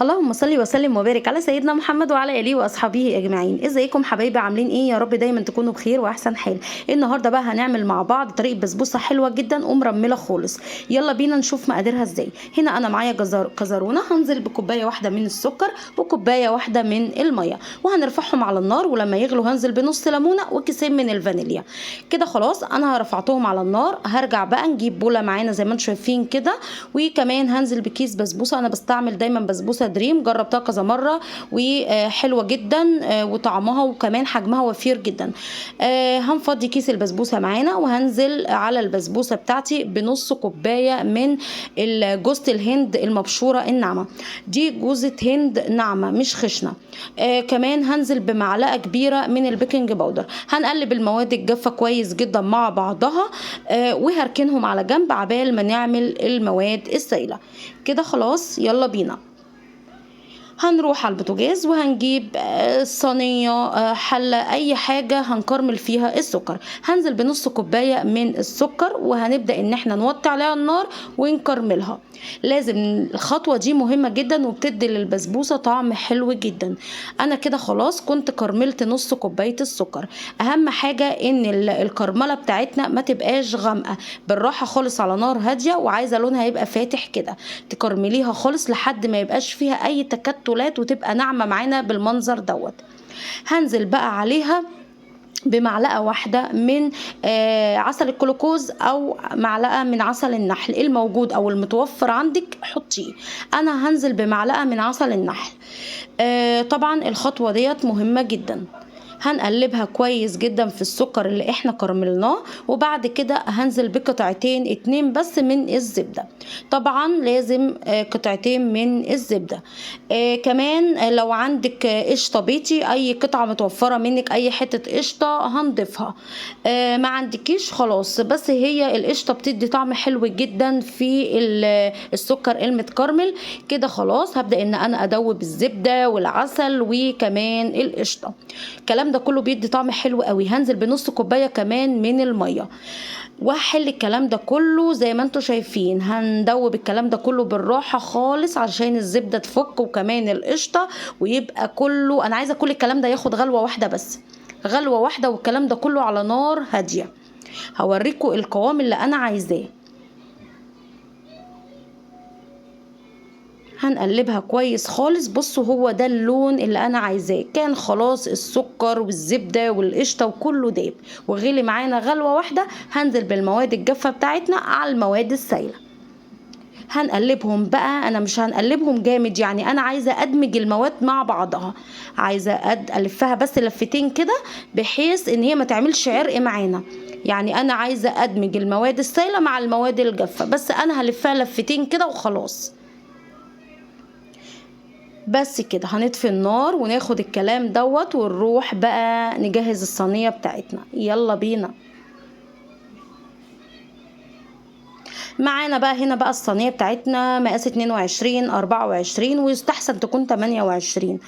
اللهم صل وسلم وبارك على سيدنا محمد وعلى اله واصحابه اجمعين. ازيكم حبايبي؟ عاملين ايه؟ يا رب دايما تكونوا بخير واحسن حال. النهارده بقى هنعمل مع بعض طريقه بسبوسه حلوه جدا ومرمله خالص. يلا بينا نشوف مقاديرها ازاي. هنا انا معايا كزرونه، هنزل بكوبايه واحده من السكر وكوبايه واحده من الميه وهنرفعهم على النار، ولما يغلوا هنزل بنص ليمونه وكيسين من الفانيليا. كده خلاص انا رفعتهم على النار. هرجع بقى نجيب بوله معانا زي ما انتم شايفين كده، وكمان هنزل بكيس بسبوسه. انا بستعمل دايما بسبوسه دريم، جربتها كذا مره وحلوه جدا وطعمها وكمان حجمها وفير جدا. هنفضي كيس البسبوسه معانا وهنزل على البسبوسه بتاعتي بنص كوبايه من جوزة الهند المبشوره الناعمه. دي جوزة هند ناعمه مش خشنه. كمان هنزل بمعلقه كبيره من البيكنج باودر. هنقلب المواد الجافه كويس جدا مع بعضها وهركنهم على جنب عبال ما نعمل المواد السائله. كده خلاص يلا بينا. هنروح على البوتاجاز وهنجيب صينية، حلة، أي حاجة هنكرمل فيها السكر. هنزل بنص كوباية من السكر وهنبدأ إن احنا نوطي عليها النار ونكرملها. لازم الخطوة دي مهمة جدا وبتدي للبسبوسة طعم حلو جدا. أنا كده خلاص كنت كرملت نص كوباية السكر. أهم حاجة إن الكرملة بتاعتنا ما تبقاش غامقة، بالراحة خالص على نار هادية، وعايزة لونها يبقى فاتح كده. تكرمليها خالص لحد ما يبقاش فيها أي تكتلات وتبقى ناعمة معانا بالمنظر دوت. هنزل بقى عليها بمعلقة واحدة من عسل الكلوكوز أو معلقة من عسل النحل الموجود أو المتوفر عندك حطيه. أنا هنزل بمعلقة من عسل النحل. طبعا الخطوة ديت مهمة جدا. هنقلبها كويس جدا في السكر اللي احنا كرملناه، وبعد كده هنزل بقطعتين 2 بس من الزبدة. طبعا لازم قطعتين من الزبدة. كمان لو عندك قشطة بيتي، اي قطعة متوفرة منك، اي حتة قشطة هنضيفها. ما عندكيش خلاص، بس هي القشطة بتدي طعم حلو جدا في السكر المتكرمل. كده خلاص هبدأ ان انا ادوب الزبدة والعسل وكمان القشطة. الكلام ده كله بيدي طعم حلو قوي. هنزل بنص كوبايه كمان من الميه وهحل الكلام ده كله زي ما انتوا شايفين. هندوب الكلام ده كله بالراحه خالص عشان الزبده تفك وكمان القشطه، ويبقى كله، انا عايزه كل الكلام ده ياخد غلوه واحده بس، غلوه واحده، والكلام ده كله على نار هاديه. هوريكم القوام اللي انا عايزاه. هنقلبها كويس خالص. بصوا هو ده اللون اللي انا عايزاه. كان خلاص السكر والزبده والقشطه وكله داب وغلي معانا غلوه واحده. هنزل بالمواد الجافه بتاعتنا على المواد السائله. هنقلبهم بقى. انا مش هنقلبهم جامد، يعني انا عايزه ادمج المواد مع بعضها. عايزه الفها بس لفتين كده بحيث ان هي ما تعملش عرق معانا. يعني انا عايزه ادمج المواد السائله مع المواد الجافه، بس انا هلفها لفتين كده وخلاص. بس كده هنطفي النار وناخد الكلام دوت ونروح بقى نجهز الصينية بتاعتنا. يلا بينا. معانا بقى هنا بقى الصينيه بتاعتنا مقاس 22 24 ويستحسن تكون 28.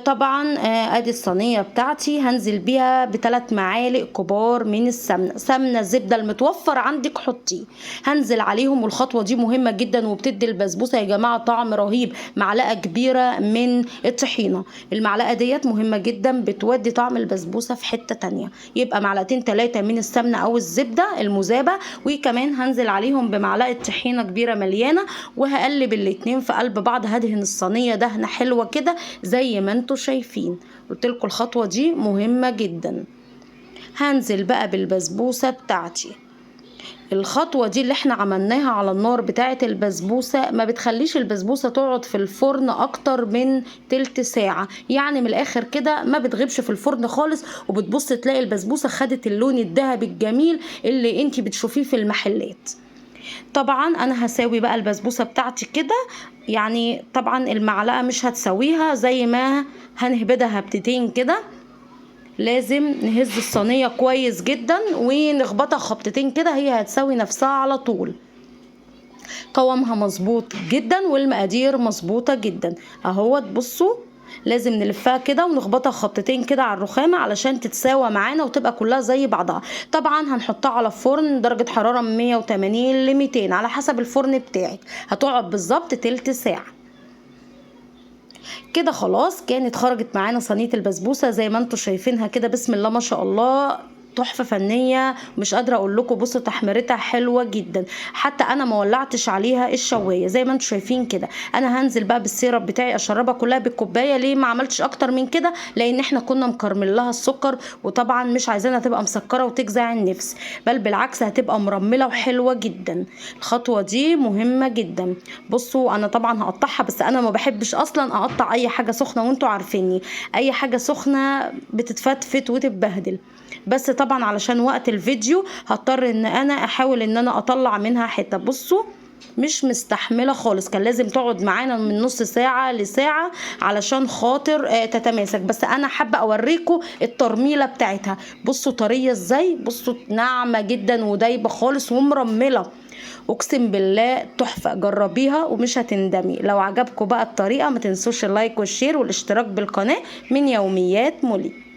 طبعا ادي الصينيه بتاعتي. هنزل بيها ب3 معالق كبار من السمنه، سمنه زبده المتوفر عندك حطيه. هنزل عليهم، والخطوه دي مهمه جدا وبتدي البسبوسه يا جماعه طعم رهيب. معلقه كبيره من الطحينه، المعلقه ديت مهمه جدا، بتودي طعم البسبوسه في حته تانية. يبقى معلقتين 3 من السمنه او الزبده المذابه، وكمان هنزل عليهم بمعلقه طحينه كبيره مليانه، وهقلب الاتنين في قلب بعض. هدهن الصينيه دهنه حلوه كده زي ما انتوا شايفين. قلت لكم الخطوه دي مهمه جدا. هنزل بقى بالبسبوسه بتاعتي. الخطوه دي اللي احنا عملناها على النار بتاعه البسبوسه ما بتخليش البسبوسه تقعد في الفرن اكتر من تلت ساعه، يعني من الاخر كده ما بتغيبش في الفرن خالص، وبتبص تلاقي البسبوسه خدت اللون الذهبي الجميل اللي انتي بتشوفيه في المحلات. طبعا انا هساوي بقى البسبوسه بتاعتي كده، يعني طبعا المعلقه مش هتسويها زي ما هنهبدها هبتتين كده. لازم نهز الصينيه كويس جدا ونخبطها خبطتين كده، هي هتسوي نفسها على طول. قوامها مظبوط جدا والمقادير مظبوطه جدا اهوت. بصوا لازم نلفها كده ونخبطها خبطتين كده على الرخامه علشان تتساوى معانا وتبقى كلها زي بعضها. طبعا هنحطها على فرن درجه حراره 180 ل 200 على حسب الفرن بتاعك. هتقعد بالظبط تلت ساعه. كده خلاص كانت خرجت معانا صينيه البسبوسه زي ما انتم شايفينها كده، بسم الله ما شاء الله، تحفه فنيه. مش قادره اقول لكم، بصوا تحميرتها حلوه جدا، حتى انا ما ولعتش عليها الشوايه زي ما انتم شايفين كده. انا هنزل بقى بالسيرب بتاعي اشربها كلها بالكوبايه. ليه ما عملتش اكتر من كده؟ لان احنا كنا مكرمل لها السكر، وطبعا مش عايزينها تبقى مسكره وتجزع النفس، بل بالعكس هتبقى مرمله وحلوه جدا. الخطوه دي مهمه جدا. بصوا انا طبعا هقطعها، بس انا ما بحبش اصلا اقطع اي حاجه سخنه، وانتوا عارفيني اي حاجه سخنه بتتفتفت وتتبهدل. بس طبعا علشان وقت الفيديو هضطر ان انا احاول ان انا اطلع منها حته. بصوا مش مستحمله خالص، كان لازم تقعد معانا من نص ساعه لساعه علشان خاطر تتماسك. بس انا حابه اوريكم الترميله بتاعتها. بصوا طريه ازاي، بصوا ناعمه جدا ودايبه خالص ومرمله، اقسم بالله تحفه. جربيها ومش هتندمي. لو عجبكم بقى الطريقه ما تنسوش اللايك والشير والاشتراك بالقناه. من يوميات مولي.